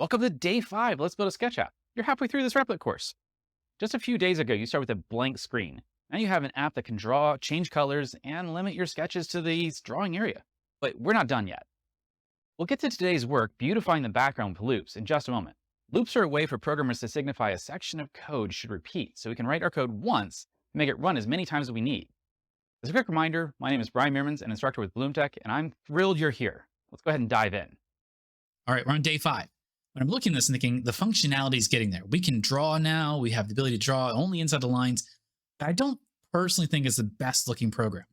Welcome to day 5. Let's build a sketch app. You're halfway through this Replit course. Just a few days ago, you started with a blank screen. Now you have an app that can draw, change colors, and limit your sketches to the drawing area. But we're not done yet. We'll get to today's work, beautifying the background with loops, in just a moment. Loops are a way for programmers to signify a section of code should repeat, so we can write our code once and make it run as many times as we need. As a quick reminder, my name is Brian Meermans, an instructor with Bloomtech, and I'm thrilled you're here. Let's go ahead and dive in. All right, we're on day 5. When I'm looking at this and thinking the functionality is getting there. We can draw now. We have the ability to draw only inside the lines. But I don't personally think it's the best looking program.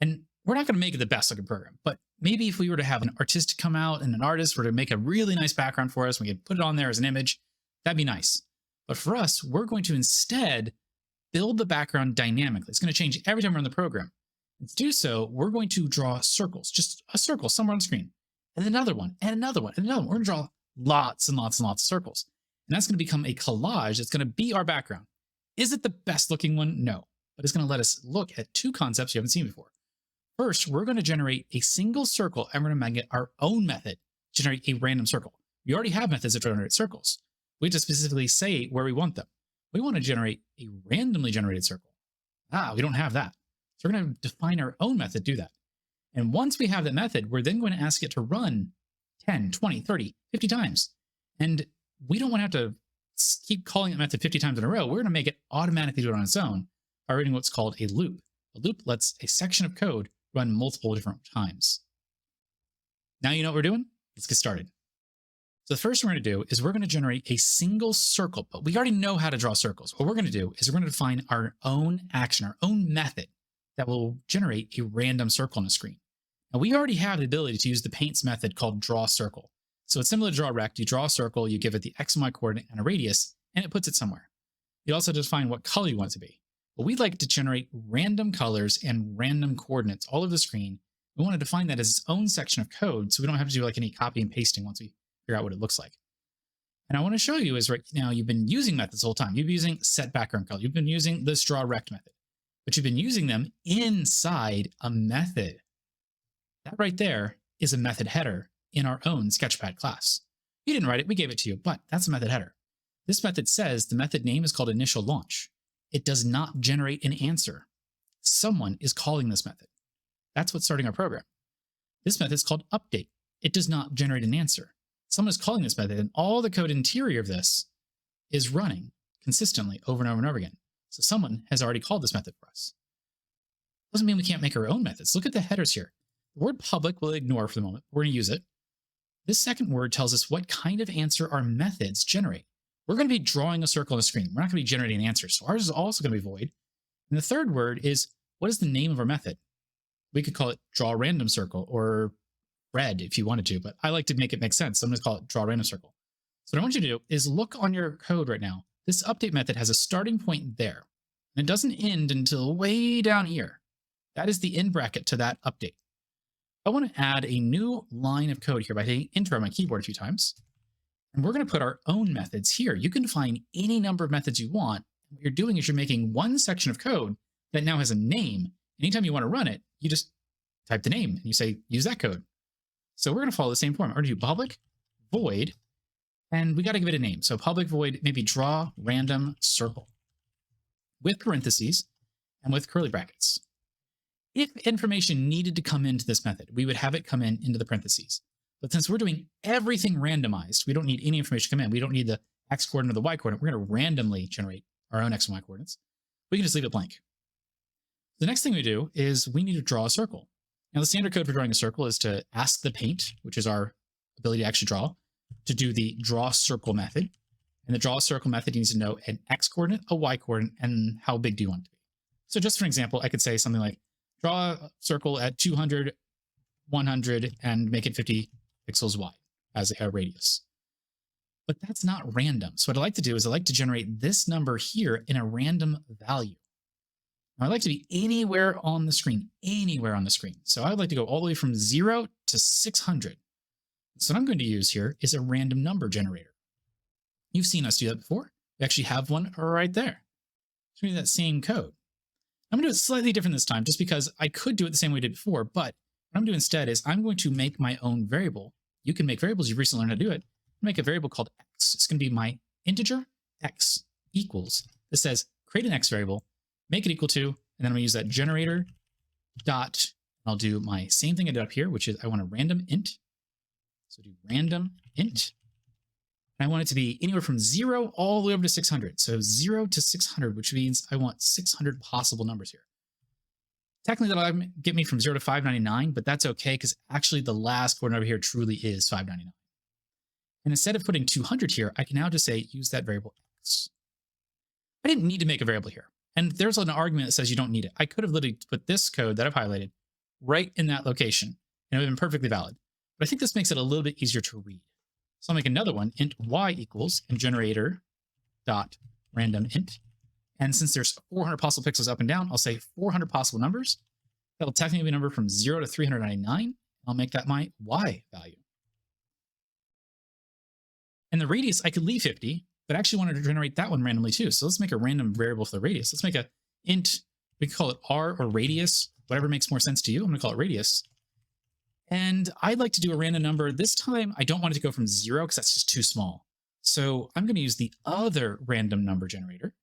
And we're not going to make it the best looking program. But maybe if we were to have an artist come out and an artist were to make a really nice background for us, we could put it on there as an image, that'd be nice. But for us, we're going to instead build the background dynamically. It's going to change every time we're in the program. And to do so, we're going to draw circles, just a circle somewhere on the screen, and another one, and another one, and another one. We're going to draw lots and lots and lots of circles. And that's going to become a collage that's going to be our background. Is it the best looking one? No. But it's going to let us look at two concepts you haven't seen before. First, we're going to generate a single circle and we're going to make our own method to generate a random circle. We already have methods that generate circles. We have to specifically say where we want them. We want to generate a randomly generated circle. We don't have that. So we're going to define our own method to do that. And once we have that method, we're then going to ask it to run 10, 20, 30, 50 times. And we don't want to have to keep calling that method 50 times in a row. We're going to make it automatically do it on its own by writing what's called a loop. A loop lets a section of code run multiple different times. Now you know what we're doing? Let's get started. So the first thing we're going to do is we're going to generate a single circle, but we already know how to draw circles. What we're going to do is we're going to define our own action, our own method that will generate a random circle on the screen. Now, we already have the ability to use the paints method called draw circle. So it's similar to draw rect. You draw a circle, you give it the X and Y coordinate and a radius, and it puts it somewhere. You also define what color you want it to be. But we'd like to generate random colors and random coordinates all over the screen. We want to define that as its own section of code, so we don't have to do like any copy and pasting once we figure out what it looks like. And I want to show you is right now you've been using methods the whole time. You've been using set background color. You've been using this draw rect method, but you've been using them inside a method. That right there is a method header in our own Sketchpad class. You didn't write it, we gave it to you, but that's a method header. This method says the method name is called initial launch. It does not generate an answer. Someone is calling this method. That's what's starting our program. This method is called update. It does not generate an answer. Someone is calling this method, and all the code interior of this is running consistently over and over and over again. So someone has already called this method for us. Doesn't mean we can't make our own methods. Look at the headers here. The word public we'll ignore for the moment. We're going to use it. This second word tells us what kind of answer our methods generate. We're going to be drawing a circle on the screen. We're not going to be generating an answer. So ours is also going to be void. And the third word is, what is the name of our method? We could call it draw random circle or red if you wanted to, but I like to make it make sense. So I'm going to call it draw random circle. So what I want you to do is look on your code right now. This update method has a starting point there, and it doesn't end until way down here. That is the end bracket to that update. I want to add a new line of code here by hitting enter on my keyboard a few times. And we're going to put our own methods here. You can define any number of methods you want. What you're doing is you're making one section of code that now has a name. Anytime you want to run it, you just type the name and you say, use that code. So we're going to follow the same form. We're going to do public void, and we got to give it a name. So public void, maybe draw random circle with parentheses and with curly brackets. If information needed to come into this method, we would have it come into the parentheses. But since we're doing everything randomized, we don't need any information to come in. We don't need the X coordinate or the Y coordinate. We're going to randomly generate our own X and Y coordinates. We can just leave it blank. The next thing we do is we need to draw a circle. Now, the standard code for drawing a circle is to ask the paint, which is our ability to actually draw, to do the draw circle method. And the draw circle method needs to know an X coordinate, a Y coordinate, and how big do you want it to be. So just for example, I could say something like, draw a circle at 200, 100, and make it 50 pixels wide as a radius. But that's not random. So what I like to do is I like to generate this number here in a random value. Now I like to be anywhere on the screen, anywhere on the screen. So I would like to go all the way from 0 to 600. So what I'm going to use here is a random number generator. You've seen us do that before. We actually have one right there. It's going to be that same code. I'm going to do it slightly different this time just because I could do it the same way we did before, but what I'm doing instead is I'm going to make my own variable. You can make variables. You've recently learned how to do it. make a variable called x. It's going to be my integer x equals. This says create an x variable, make it equal to, and then I'm going to use that generator dot. I'll do my same thing I did up here, which is I want a random int. So do random int. And I want it to be anywhere from 0 all the way over to 600. So 0 to 600, which means I want 600 possible numbers here. Technically, that'll get me from 0 to 599, but that's okay because actually the last coordinate over here truly is 599. And instead of putting 200 here, I can now just say use that variable x. I didn't need to make a variable here. And there's an argument that says you don't need it. I could have literally put this code that I've highlighted right in that location, and it would have been perfectly valid. But I think this makes it a little bit easier to read. So I'll make another one, int y equals, and generator dot random int. And since there's 400 possible pixels up and down, I'll say 400 possible numbers. That'll technically be a number from 0 to 399. I'll make that my y value. And the radius, I could leave 50, but I actually wanted to generate that one randomly too. So let's make a random variable for the radius. Let's make a int, we can call it r or radius, whatever makes more sense to you. I'm going to call it radius. And I'd like to do a random number. This time, I don't want it to go from 0 because that's just too small. So I'm going to use the other random number generator.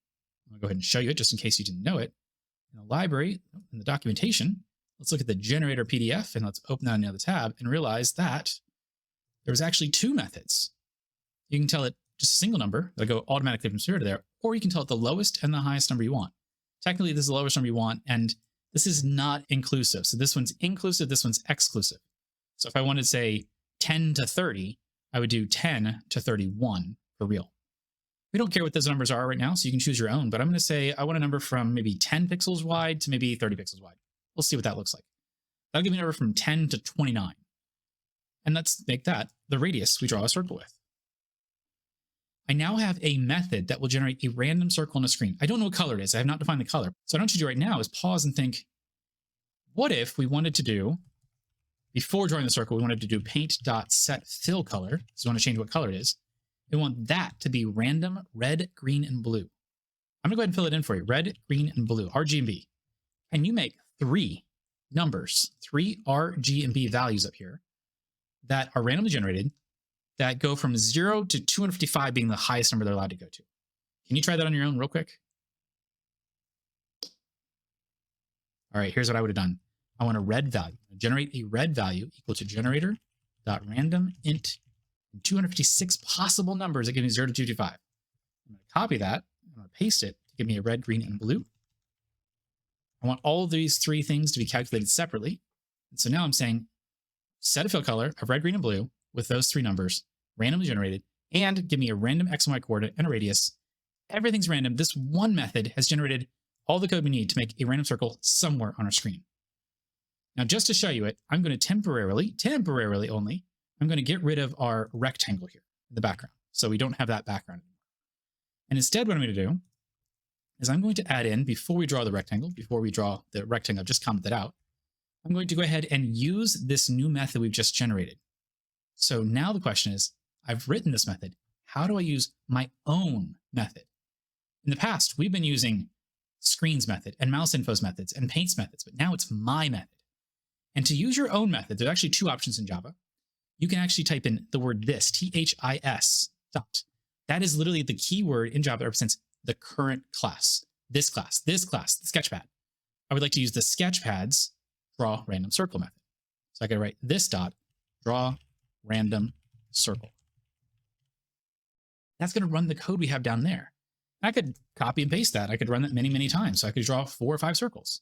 I'll go ahead and show you it just in case you didn't know it. In the library, in the documentation, let's look at the generator PDF and let's open that in another tab and realize that there's actually two methods. You can tell it just a single number that'll go automatically from 0 to there, or you can tell it the lowest and the highest number you want. Technically, this is the lowest number you want, and this is not inclusive. So this one's inclusive, this one's exclusive. So if I wanted to say 10 to 30, I would do 10 to 31 for real. We don't care what those numbers are right now, so you can choose your own, but I'm going to say I want a number from maybe 10 pixels wide to maybe 30 pixels wide. We'll see what that looks like. That'll give me a number from 10 to 29. And let's make that the radius we draw a circle with. I now have a method that will generate a random circle on a screen. I don't know what color it is. I have not defined the color. So what I want you to do right now is pause and think, what if we wanted to do, before drawing the circle, we wanted to do paint.setFillColor. So we want to change what color it is. We want that to be random red, green, and blue. I'm going to go ahead and fill it in for you. Red, green, and blue, R, G, and B. And you make 3 numbers, 3 R, G, and B values up here that are randomly generated that go from 0 to 255 being the highest number they're allowed to go to. Can you try that on your own real quick? All right, here's what I would have done. I want a red value. Generate a red value equal to generator.random int 256 possible numbers that give me 0 to 255. I'm going to copy that. I'm going to paste it to give me a red, green, and blue. I want all of these 3 things to be calculated separately. And so now I'm saying set a fill color of red, green, and blue with those 3 numbers randomly generated and give me a random x and y coordinate and a radius. Everything's random. This one method has generated all the code we need to make a random circle somewhere on our screen. Now, just to show you it, I'm going to temporarily only, I'm going to get rid of our rectangle here in the background. So we don't have that background anymore. And instead, what I'm going to do is I'm going to add in, before we draw the rectangle I've just commented out, I'm going to go ahead and use this new method we've just generated. So now the question is, I've written this method. How do I use my own method? In the past, we've been using screens method and mouse infos methods and paints methods, but now it's my method. And to use your own method, there's actually 2 options in Java. You can actually type in the word this, THIS, dot. That is literally the keyword in Java that represents the current class, the Sketchpad. I would like to use the Sketchpad's draw random circle method. So I can write this dot, draw random circle. That's going to run the code we have down there. I could copy and paste that. I could run that many, many times. So I could draw 4 or 5 circles.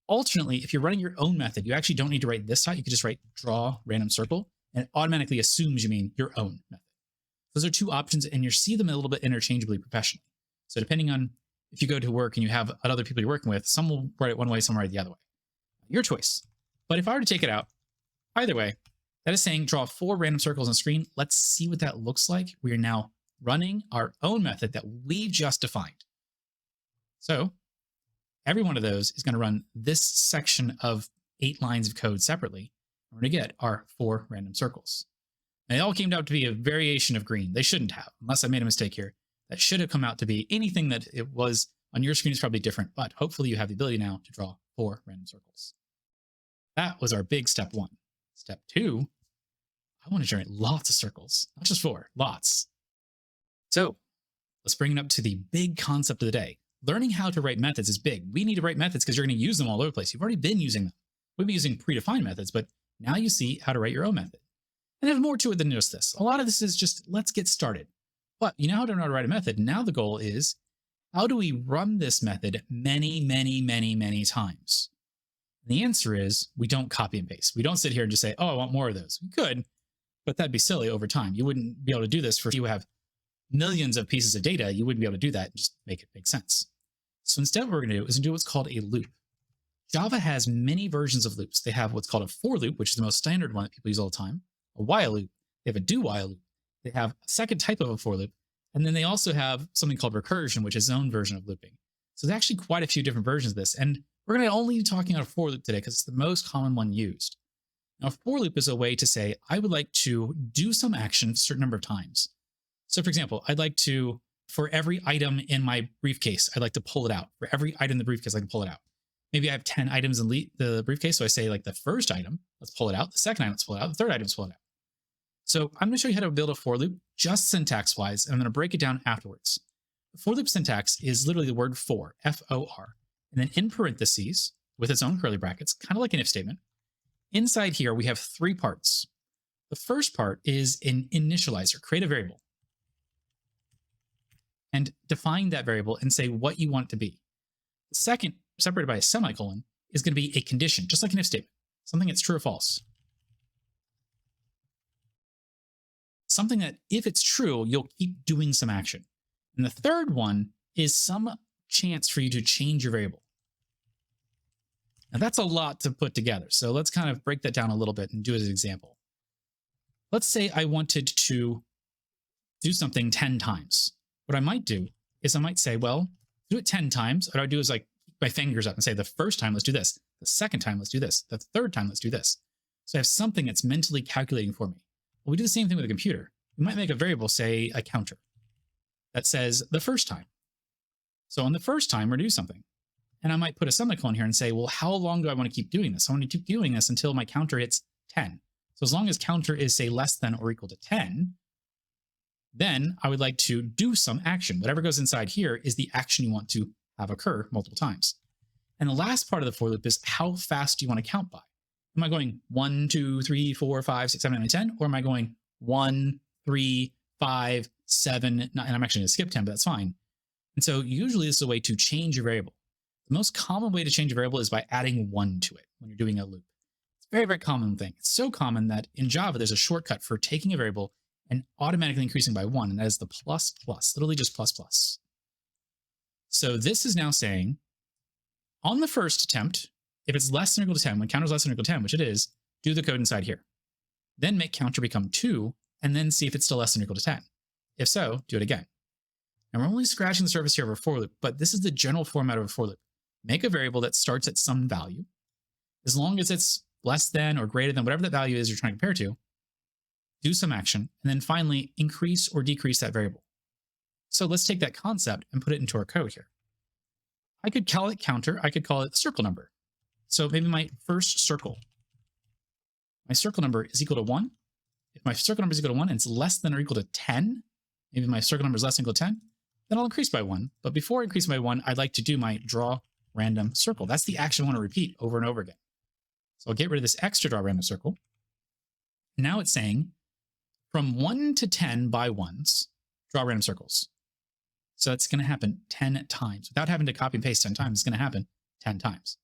Alternately, if you're running your own method, you actually don't need to write this dot. You could just write draw random circle, and it automatically assumes you mean your own method. Those are 2 options, and you see them a little bit interchangeably professionally. So depending on if you go to work and you have other people you're working with, some will write it one way, some will write it the other way. Your choice. But if I were to take it out, either way, that is saying draw 4 random circles on the screen. Let's see what that looks like. We are now running our own method that we just defined. So every one of those is going to run this section of 8 lines of code separately. We're going to get our 4 random circles. And they all came out to be a variation of green. They shouldn't have, unless I made a mistake here. That should have come out to be anything that it was on your screen is probably different, but hopefully you have the ability now to draw 4 random circles. That was our big step 1. Step 2, I want to generate lots of circles, not just 4, lots. So let's bring it up to the big concept of the day. Learning how to write methods is big. We need to write methods because you're going to use them all over the place. You've already been using them. We've been using predefined methods, but now you see how to write your own method. And there's more to it than just this. A lot of this is just, let's get started. But you know how to write a method. Now the goal is, how do we run this method many, many, many, many times? And the answer is, we don't copy and paste. We don't sit here and just say, oh, I want more of those. We could, but that'd be silly over time. You wouldn't be able to do this for if you have millions of pieces of data. You wouldn't be able to do that and just make it make sense. So instead, what we're going to do is do what's called a loop. Java has many versions of loops. They have what's called a for loop, which is the most standard one that people use all the time, a while loop. They have a do while loop. They have a second type of a for loop. And then they also have something called recursion, which is its own version of looping. So there's actually quite a few different versions of this. And we're going to only be talking about a for loop today because it's the most common one used. Now, a for loop is a way to say, I would like to do some action a certain number of times. So for example, I'd like to, for every item in my briefcase, I'd like to pull it out. For every item in the briefcase, I can pull it out. Maybe I have 10 items in the briefcase. So I say like the first item, let's pull it out. The second item, let's pull it out. The third item, let's pull it out. So I'm going to show you how to build a for loop, just syntax wise, and I'm going to break it down afterwards. The for loop syntax is literally the word for, F-O-R, and then in parentheses with its own curly brackets, kind of like an if statement. Inside here, we have 3 parts. The first part is an initializer, create a variable, and define that variable and say what you want it to be. The second, separated by a semicolon, is going to be a condition, just like an if statement, something that's true or false. Something that if it's true, you'll keep doing some action. And the third one is some chance for you to change your variable. Now that's a lot to put together. So let's kind of break that down a little bit and do it as an example. Let's say I wanted to do something 10 times. What I might do is I might say, well, do it 10 times. What I do is like keep my fingers up and say, the first time, let's do this. The second time, let's do this. The third time, let's do this. So I have something that's mentally calculating for me. Well, we do the same thing with a computer. We might make a variable, say a counter, that says the first time. So on the first time, we're going to do something. And I might put a semicolon here and say, well, how long do I want to keep doing this? I want to keep doing this until my counter hits 10. So as long as counter is, say, less than or equal to 10, then I would like to do some action. Whatever goes inside here is the action you want to have occur multiple times. And the last part of the for loop is how fast do you want to count by? Am I going 1, 2, 3, 4, 5, 6, 7, 8, 9, 10? Or am I going 1, 3, 5, 7, 9? And I'm actually going to skip 10, but that's fine. And so usually this is a way to change your variable. The most common way to change a variable is by adding 1 to it when you're doing a loop. It's a very, very common thing. It's so common that in Java, there's a shortcut for taking a variable and automatically increasing by 1, and that is the plus plus, literally just plus plus. So this is now saying, on the first attempt, if it's less than or equal to 10, when counter is less than or equal to 10, which it is, do the code inside here. Then make counter become 2, and then see if it's still less than or equal to 10. If so, do it again. Now we're only scratching the surface here of a for loop, but this is the general format of a for loop. Make a variable that starts at some value. As long as it's less than or greater than whatever that value is you're trying to compare to, do some action, and then finally increase or decrease that variable. So let's take that concept and put it into our code here. I could call it counter. I could call it the circle number. So maybe my first circle, my circle number is equal to 1. If my circle number is equal to 1 and it's less than or equal to 10, maybe my circle number is less than or equal to 10, then I'll increase by 1. But before I increase by 1, I'd like to do my draw random circle. That's the action I want to repeat over and over again. So I'll get rid of this extra draw random circle. Now it's saying from 1 to 10 by 1s, draw random circles. So that's going to happen 10 times. Without having to copy and paste 10 times, it's going to happen 10 times.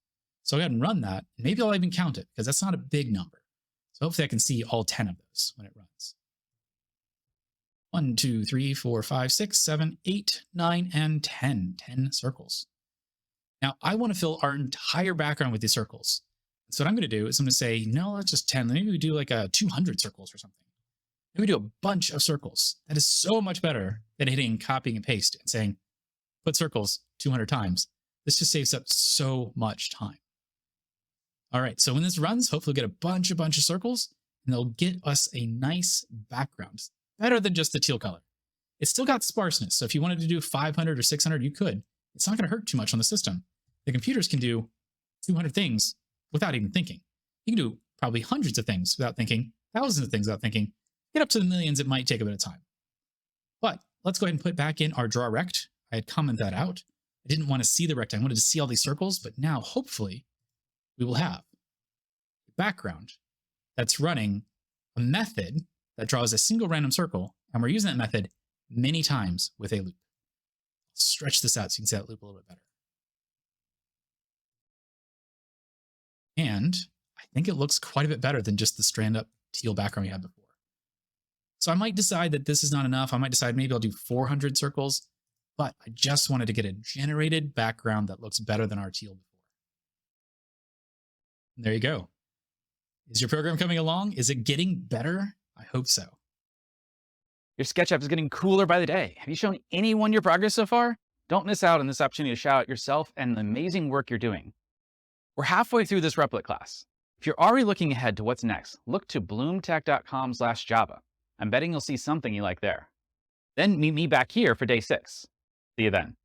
So I'll go ahead and run that, and maybe I'll even count it, because that's not a big number. So hopefully I can see all 10 of those when it runs. 1, 2, 3, 4, 5, 6, 7, 8, 9, and 10. 10 circles. Now I want to fill our entire background with these circles. So what I'm going to do is I'm going to say, no, that's just 10. Maybe we do like a 200 circles or something. Maybe we do a bunch of circles. That is so much better than hitting copying and paste and saying, put circles 200 times. This just saves up so much time. All right, so when this runs, hopefully we'll get a bunch of circles, and they'll get us a nice background. Better than just the teal color. It's still got sparseness, so if you wanted to do 500 or 600, you could. It's not going to hurt too much on the system. The computers can do 200 things without even thinking. You can do probably hundreds of things without thinking, thousands of things without thinking. Get up to the millions, it might take a bit of time. But let's go ahead and put back in our draw rect. I had commented that out. I didn't want to see the rect. I wanted to see all these circles, but now hopefully we will have a background that's running a method that draws a single random circle, and we're using that method many times with a loop. Stretch this out so you can see that loop a little bit better. And I think it looks quite a bit better than just the strand up teal background we had before. So I might decide that this is not enough. I might decide maybe I'll do 400 circles, but I just wanted to get a generated background that looks better than our teal before. And there you go. Is your program coming along? Is it getting better? I hope so. Your sketch app is getting cooler by the day. Have you shown anyone your progress so far? Don't miss out on this opportunity to shout out yourself and the amazing work you're doing. We're halfway through this Replit class. If you're already looking ahead to what's next, look to bloomtech.com/Java. I'm betting you'll see something you like there. Then meet me back here for day 6. See you then.